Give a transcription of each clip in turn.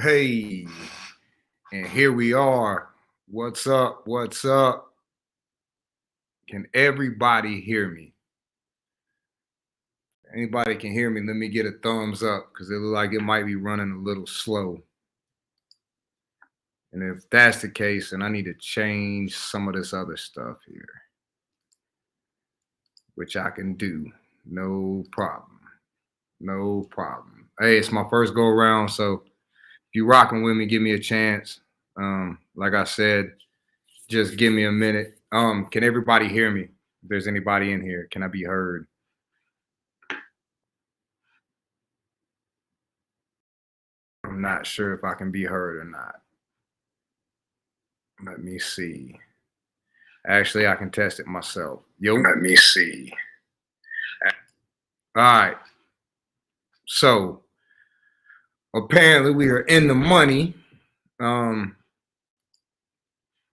Hey, and here we are. What's up? What's up? Can everybody hear me? Anybody can hear me? Let me get a thumbs up because it look like it might be running a little slow. And if that's the case, then I need to change some of this other stuff here, which I can do. No problem. No problem. Hey, it's my first go around, so if you rocking with me, give me a chance. Like I said, just give me a minute. Can everybody hear me? If there's anybody in here, can I be heard? I'm not sure if I can be heard or not. Let me see. Actually, I can test it myself. Yo, let me see. All right. So apparently we are in the money. Um,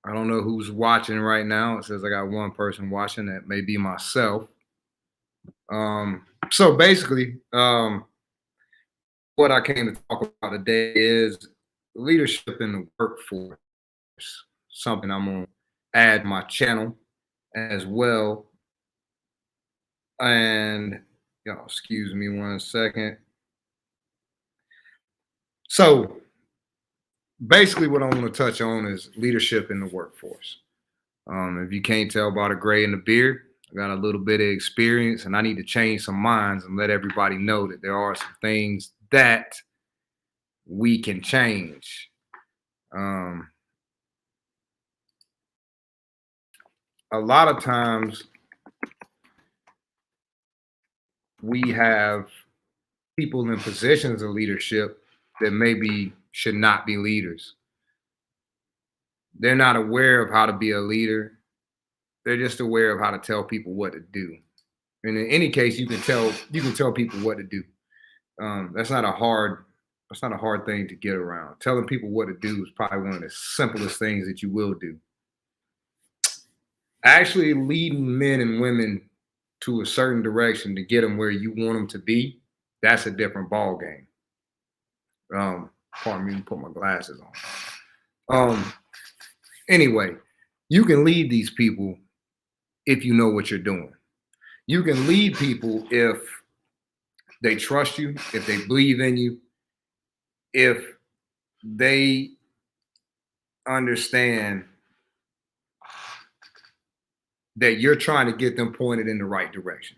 I don't know who's watching right now. It says I got one person watching. That may be myself. So basically, what I came to talk about today is leadership in the workforce. Something I'm gonna add my channel as well. And y'all, excuse me one second. So basically, what I want to touch on is leadership in the workforce. If you can't tell by the gray in the beard, I got a little bit of experience, and I need to change some minds and let everybody know that there are some things that we can change. A lot of times we have people in positions of leadership that maybe should not be leaders. They're not aware of how to be a leader. They're just aware of how to tell people what to do. And in any case, you can tell people what to do. That's not a hard thing to get around. Telling people what to do is probably one of the simplest things that you will do. Actually leading men and women to a certain direction to get them where you want them to be, that's a different ball game. Pardon me, put my glasses on. Anyway, you can lead these people if you know what you're doing. You can lead people if they trust you, if they believe in you, if they understand that you're trying to get them pointed in the right direction.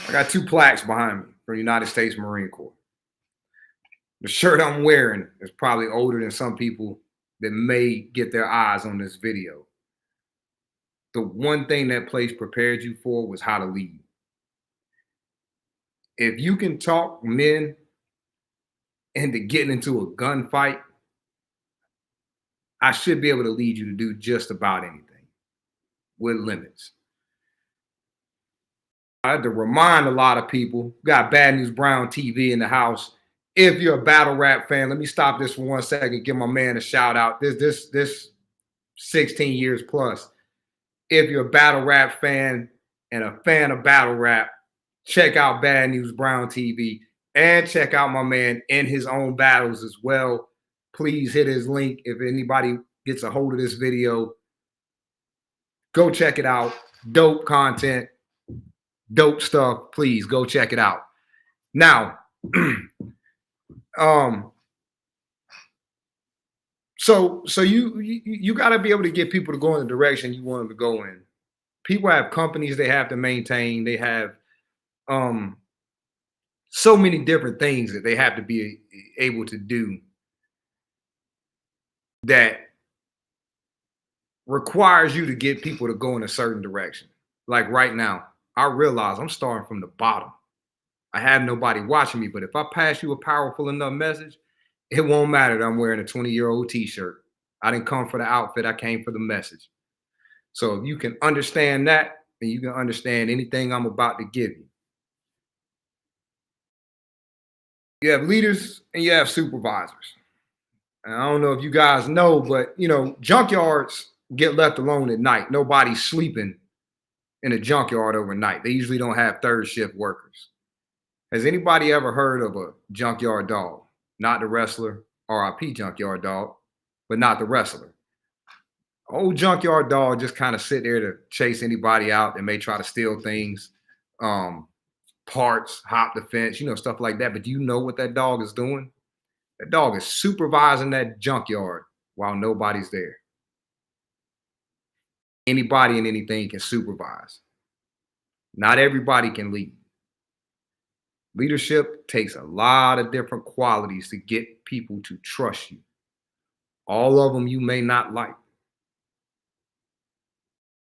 I got two plaques behind me from the United States Marine Corps. The shirt I'm wearing is probably older than some people that may get their eyes on this video. The one thing that place prepared you for was how to lead. If you can talk men into getting into a gunfight, I should be able to lead you to do just about anything with limits. I had to remind a lot of people, got Bad News Brown TV in the house. If you're a battle rap fan, let me stop this for 1 second, give my man a shout out. This 16 years plus. If you're a battle rap fan and a fan of battle rap, check out Bad News Brown TV and check out my man in his own battles as well. Please hit his link if anybody gets a hold of this video. Go check it out. Dope content, dope stuff. Please go check it out. Now, so you got to be able to get people to go in the direction you want them to go in. People have companies they have to maintain. They have so many different things that they have to be able to do that requires you to get people to go in a certain direction. Like right now, I realize I'm starting from the bottom. I have nobody watching me, but if I pass you a powerful enough message, it won't matter that I'm wearing a 20-year-old t-shirt. I didn't come for the outfit, I came for the message. So if you can understand that, then you can understand anything I'm about to give you. You have leaders and you have supervisors. And I don't know if you guys know, but junkyards get left alone at night. Nobody's sleeping in a junkyard overnight. They usually don't have third shift workers. Has anybody ever heard of a junkyard dog? not the wrestler, RIP Junkyard Dog, but not the wrestler. Old Junkyard Dog just kind of sit there to chase anybody out that may try to steal things, um, parts, hop the fence, stuff like that. But do you know what that dog is doing? That dog is supervising that junkyard while nobody's there. Anybody and anything can supervise. Not everybody can lead. Leadership takes a lot of different qualities to get people to trust you. All of them you may not like.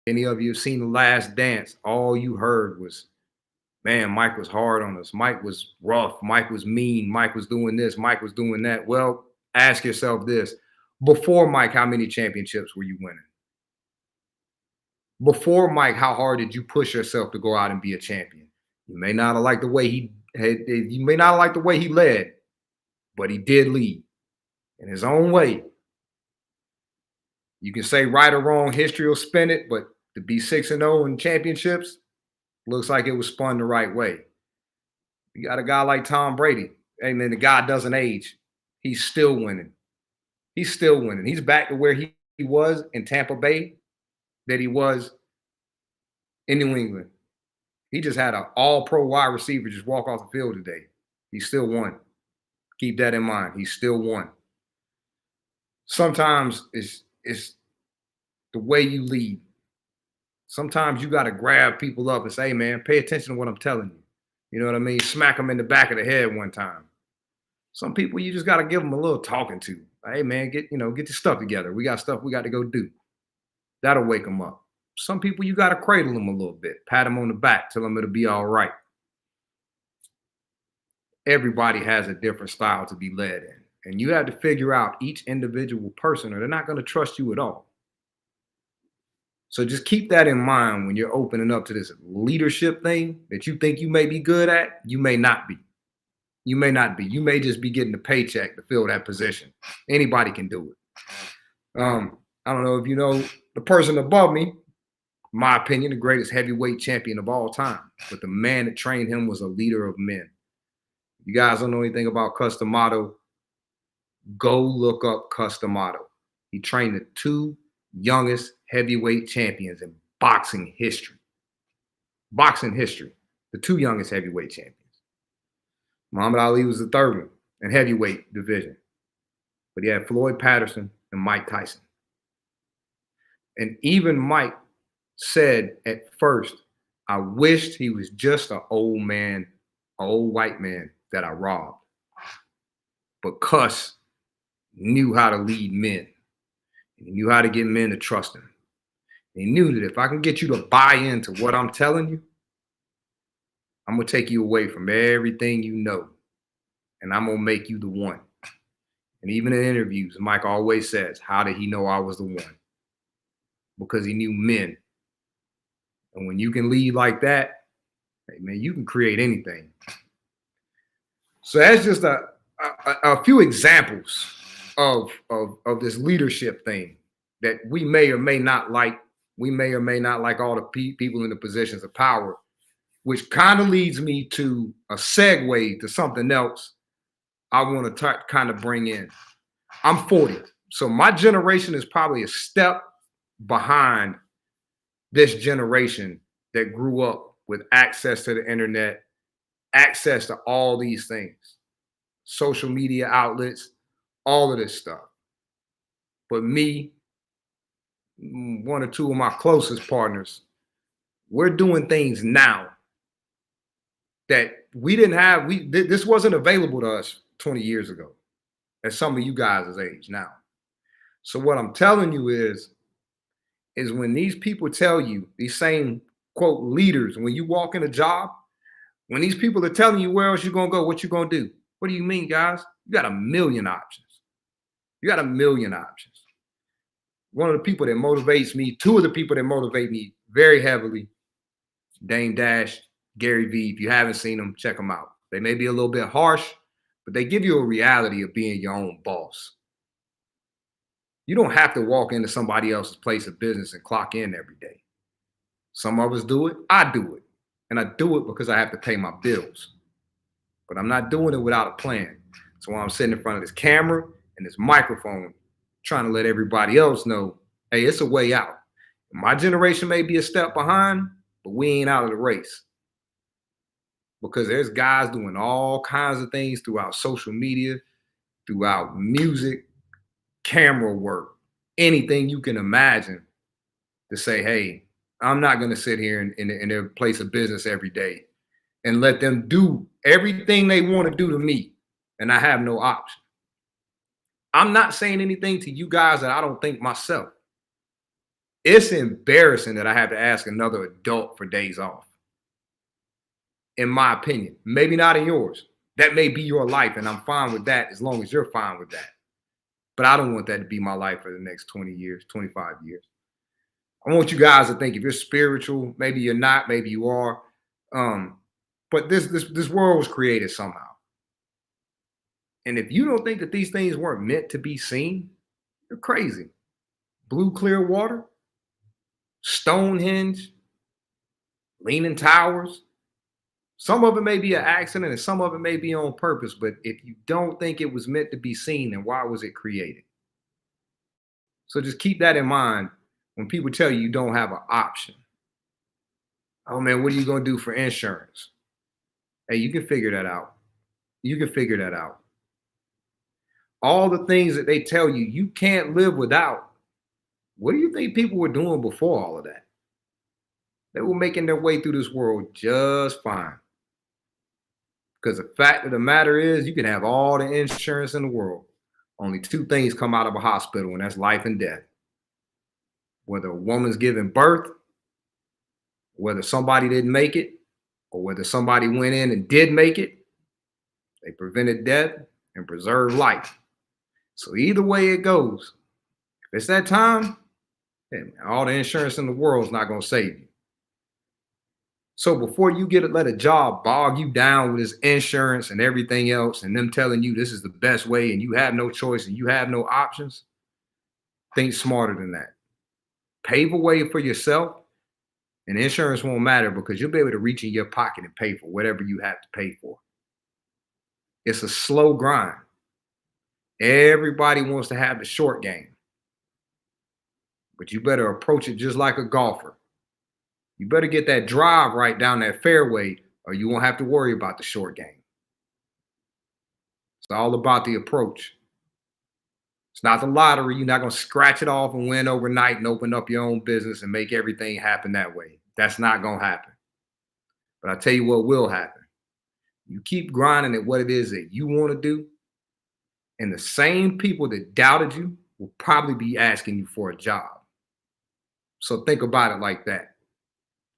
Any of you have seen The Last Dance, all you heard was, man, Mike was hard on us. Mike was rough. Mike was mean. Mike was doing this. Mike was doing that. Well, ask yourself this. Before Mike, how many championships were you winning? Before Mike, how hard did you push yourself to go out and be a champion? You may not have liked the way you may not like the way he led, but he did lead in his own way. You can say right or wrong, history will spin it, but to be 6-0 in championships looks like it was spun the right way. You got a guy like Tom Brady. Hey, man, the guy doesn't age. He's still winning. He's still winning. He's back to where he was in Tampa Bay that he was in New England. He just had an all-pro wide receiver just walk off the field today. He still won. Keep that in mind. He still won. Sometimes it's the way you lead. Sometimes you got to grab people up and say, hey, man, pay attention to what I'm telling you. You know what I mean? Smack them in the back of the head one time. Some people, you just got to give them a little talking to. Hey, man, get your stuff together. We got stuff we got to go do. That'll wake them up. Some people, you got to cradle them a little bit, pat them on the back, tell them it'll be all right. Everybody has a different style to be led in. And you have to figure out each individual person or they're not going to trust you at all. So just keep that in mind when you're opening up to this leadership thing that you think you may be good at. You may not be. You may not be. You may just be getting a paycheck to fill that position. Anybody can do it. I don't know if you know the person above me, my opinion, the greatest heavyweight champion of all time. But the man that trained him was a leader of men. You guys don't know anything about Customato, go look up Customato. He trained the two youngest heavyweight champions in boxing history. Boxing history. The two youngest heavyweight champions. Muhammad Ali was the third one in heavyweight division. But he had Floyd Patterson and Mike Tyson. And even Mike said at first, I wished he was just an old man, an old white man that I robbed. But Cuss knew how to lead men. And he knew how to get men to trust him. And he knew that if I can get you to buy into what I'm telling you, I'm going to take you away from everything you know. And I'm going to make you the one. And even in interviews, Mike always says, how did he know I was the one? Because he knew men. And when you can lead like that, hey man, you can create anything. So that's just a few examples of this leadership thing that we may or may not like. We may or may not like all the people in the positions of power, which kind of leads me to a segue to something else I want to kind of bring in. I'm 40, so my generation is probably a step behind this generation that grew up with access to the internet, access to all these things, social media outlets, all of this stuff. But me, one or two of my closest partners, we're doing things now that we didn't have. This wasn't available to us 20 years ago at some of you guys' age now. So what I'm telling you is when these people tell you, these same quote leaders, when you walk in a job, when these people are telling you where else you're gonna go, what you gonna do? What do you mean, guys? You got a million options. You got a million options. One of the people that motivates me, two of the people that motivate me very heavily, Dame Dash, Gary Vee. If you haven't seen them, check them out. They may be a little bit harsh, but they give you a reality of being your own boss. You don't have to walk into somebody else's place of business and clock in every day. Some of us do it. I do it. And I do it because I have to pay my bills. But I'm not doing it without a plan. So I'm sitting in front of this camera and this microphone, trying to let everybody else know, hey, it's a way out. My generation may be a step behind, but we ain't out of the race because there's guys doing all kinds of things throughout social media, throughout music, camera work, anything you can imagine to say, hey, I'm not going to sit here in their place of business every day and let them do everything they want to do to me. And I have no option. I'm not saying anything to you guys that I don't think myself. It's embarrassing that I have to ask another adult for days off. In my opinion, maybe not in yours. That may be your life, and I'm fine with that as long as you're fine with that. But I don't want that to be my life for the next 20 years, 25 years. I want you guys to think if you're spiritual, maybe you're not, maybe you are. But this world was created somehow. And if you don't think that these things weren't meant to be seen, you're crazy. Blue clear water, Stonehenge, Leaning Towers. Some of it may be an accident and some of it may be on purpose. But if you don't think it was meant to be seen, then why was it created? So just keep that in mind when people tell you you don't have an option. Oh man, what are you going to do for insurance? Hey, you can figure that out. You can figure that out. All the things that they tell you you can't live without. What do you think people were doing before all of that? They were making their way through this world just fine. Because the fact of the matter is, you can have all the insurance in the world. Only two things come out of a hospital, and that's life and death. Whether a woman's giving birth, whether somebody didn't make it, or whether somebody went in and did make it, they prevented death and preserved life. So either way it goes, if it's that time, then all the insurance in the world is not going to save you. So before you let a job bog you down with this insurance and everything else, and them telling you this is the best way and you have no choice and you have no options, think smarter than that. Pave a way for yourself, and insurance won't matter because you'll be able to reach in your pocket and pay for whatever you have to pay for. It's a slow grind. Everybody wants to have the short game, but you better approach it just like a golfer. You better get that drive right down that fairway, or you won't have to worry about the short game. It's all about the approach. It's not the lottery. You're not going to scratch it off and win overnight and open up your own business and make everything happen that way. That's not going to happen. But I'll tell you what will happen. You keep grinding at what it is that you want to do, and the same people that doubted you will probably be asking you for a job. So think about it like that.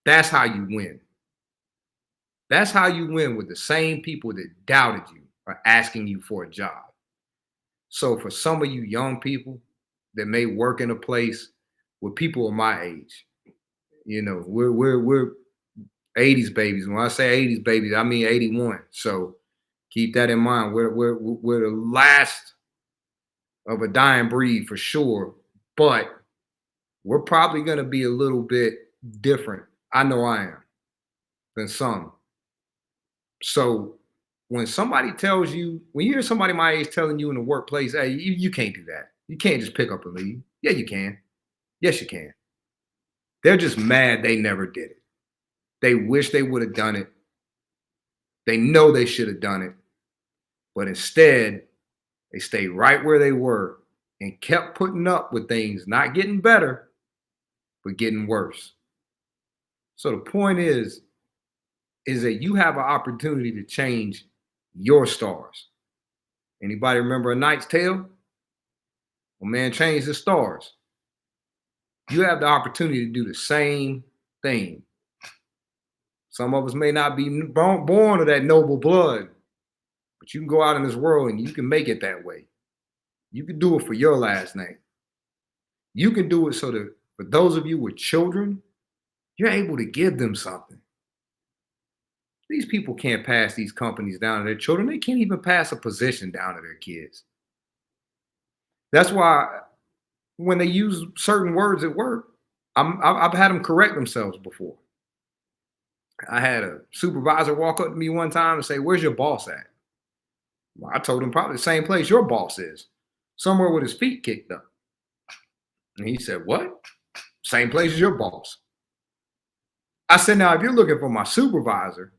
That's how you win. That's how you win, with the same people that doubted you are asking you for a job. So for some of you young people that may work in a place with people of my age, you know, we're 80s babies. When I say 80s babies, I mean 81. So keep that in mind. We're the last of a dying breed for sure, but we're probably going to be a little bit different. I know I am, than some. So when somebody tells you, when you hear somebody my age telling you in the workplace, hey, you can't do that. You can't just pick up and leave. Yeah, you can. Yes, you can. They're just mad they never did it. They wish they would have done it. They know they should have done it. But instead, they stayed right where they were and kept putting up with things not getting better, but getting worse. So the point is that you have an opportunity to change your stars. Anybody remember A Knight's Tale? Well, man changed the stars. You have the opportunity to do the same thing. Some of us may not be born of that noble blood, but you can go out in this world and you can make it that way. You can do it for your last name. You can do it so that for those of you with children, you're able to give them something. These people can't pass these companies down to their children. They can't even pass a position down to their kids. That's why when they use certain words at work, I've had them correct themselves before. I had a supervisor walk up to me one time and say, "Where's your boss at?" Well, I told him probably the same place your boss is, somewhere with his feet kicked up. And he said, what? Same place as your boss. I said, now, if you're looking for my supervisor,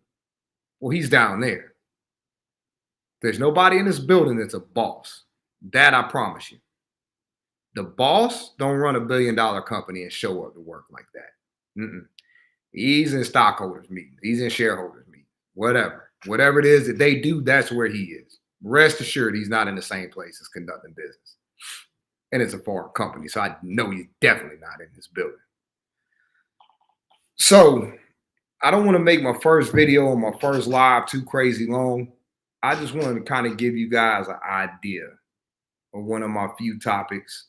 well, he's down there. There's nobody in this building that's a boss. That I promise you. The boss don't run $1 billion company and show up to work like that. Mm-mm. He's in stockholders meeting. He's in shareholders meeting. Whatever it is that they do, that's where he is. Rest assured, he's not in the same place as conducting business. And it's a foreign company, so I know he's definitely not in this building. So I don't want to make my first video or my first live too crazy long. I just wanted to kind of give you guys an idea of one of my few topics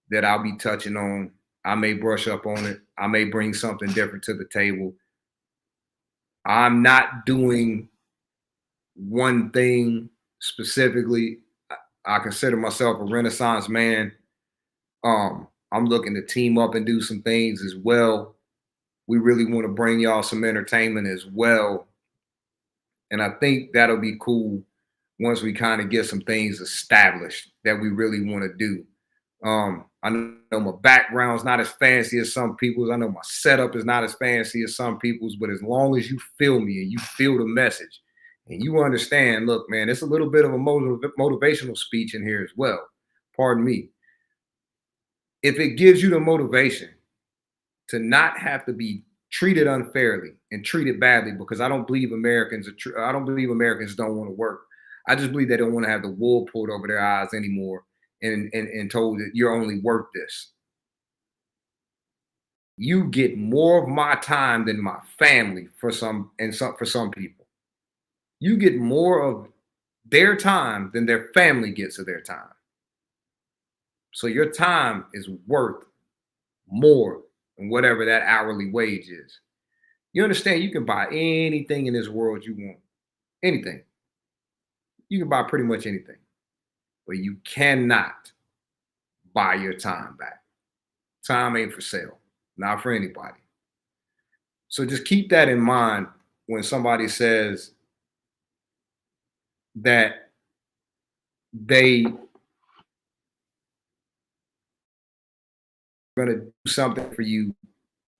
that I'll be touching on. I may brush up on it. I may bring something different to the table. I'm not doing one thing specifically. I consider myself a Renaissance man. I'm looking to team up and do some things as well. We really want to bring y'all some entertainment as well. And I think that'll be cool once we kind of get some things established that we really want to do. I know my background's not as fancy as some people's. I know my setup is not as fancy as some people's, but as long as you feel me and you feel the message and you understand, look, man, it's a little bit of a motivational speech in here as well. Pardon me. If it gives you the motivation to not have to be treated unfairly and treated badly, because I don't believe Americans don't want to work. I just believe they don't want to have the wool pulled over their eyes anymore and told that you're only worth this. You get more of my time than my family for some people. You get more of their time than their family gets of their time. So your time is worth more than whatever that hourly wage is. You understand? You can buy anything in this world you want. Anything. You can buy pretty much anything. But you cannot buy your time back. Time ain't for sale. Not for anybody. So just keep that in mind when somebody says that they going to do something for you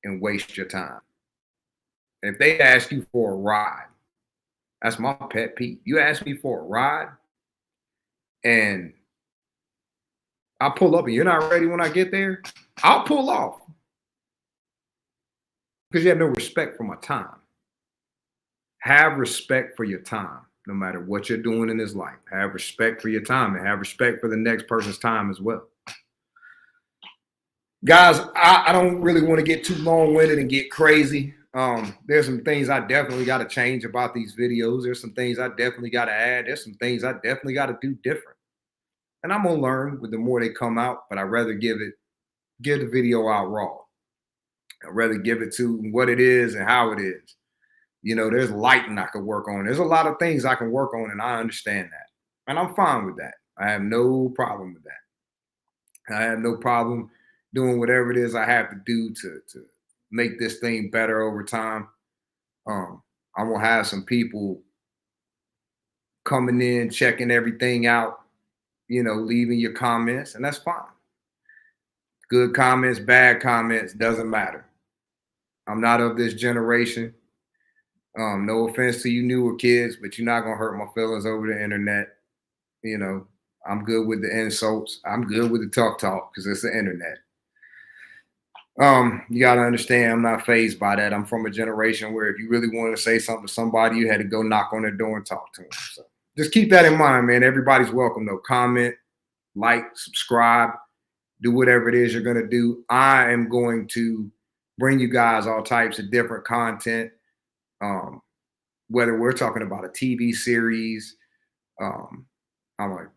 and waste your time. And if they ask you for a ride, that's my pet peeve. You ask me for a ride and I pull up and you're not ready when I get there, I'll pull off because you have no respect for my time. Have respect for your time, no matter what you're doing in this life. Have respect for your time and have respect for the next person's time as well. Guys, I don't really want to get too long-winded and get crazy. There's some things I definitely got to change about these videos. There's some things I definitely got to add. There's some things I definitely got to do different. And I'm going to learn with the more they come out, but I'd rather give the video out raw. I'd rather give it to what it is and how it is. You know, there's lighting I could work on. There's a lot of things I can work on, and I understand that. And I'm fine with that. I have no problem with that. I have no problem doing whatever it is I have to do to make this thing better over time. I'm gonna have some people coming in, checking everything out, you know, leaving your comments, and that's fine. Good comments, bad comments, doesn't matter. I'm not of this generation. No offense to you newer kids, but you're not gonna hurt my feelings over the internet. You know, I'm good with the insults. I'm good with the tough talk because it's the internet. You got to understand, I'm not fazed by that. I'm from a generation where if you really wanted to say something to somebody, you had to go knock on their door and talk to them. So just keep that in mind, man. Everybody's welcome, though. Comment, like, subscribe, do whatever it is you're going to do. I am going to bring you guys all types of different content, whether we're talking about a TV series. I'm an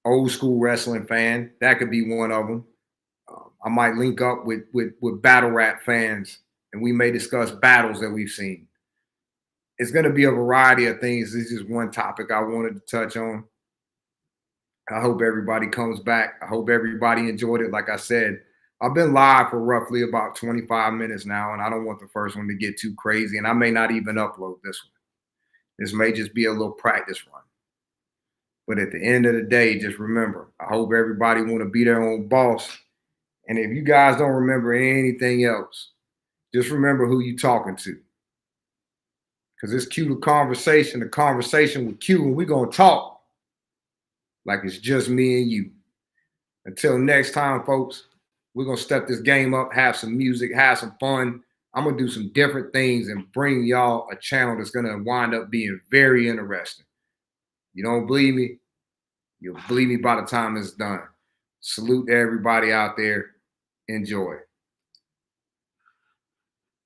old school wrestling fan. That could be one of them. I might link up with battle rap fans and we may discuss battles that we've seen. It's going to be a variety of things. This is just one topic I wanted to touch on. I hope everybody comes back. I hope everybody enjoyed it. Like I said, I've been live for roughly about 25 minutes now, and I don't want the first one to get too crazy, and I may not even upload this one. This may just be a little practice run. But at the end of the day, just remember, I hope everybody want to be their own boss. And if you guys don't remember anything else, just remember who you talking to. Because it's Q the conversation with Q, and we're going to talk like it's just me and you. Until next time, folks, we're going to step this game up, have some music, have some fun. I'm going to do some different things and bring y'all a channel that's going to wind up being very interesting. You don't believe me? You'll believe me by the time it's done. Salute to everybody out there. Enjoy.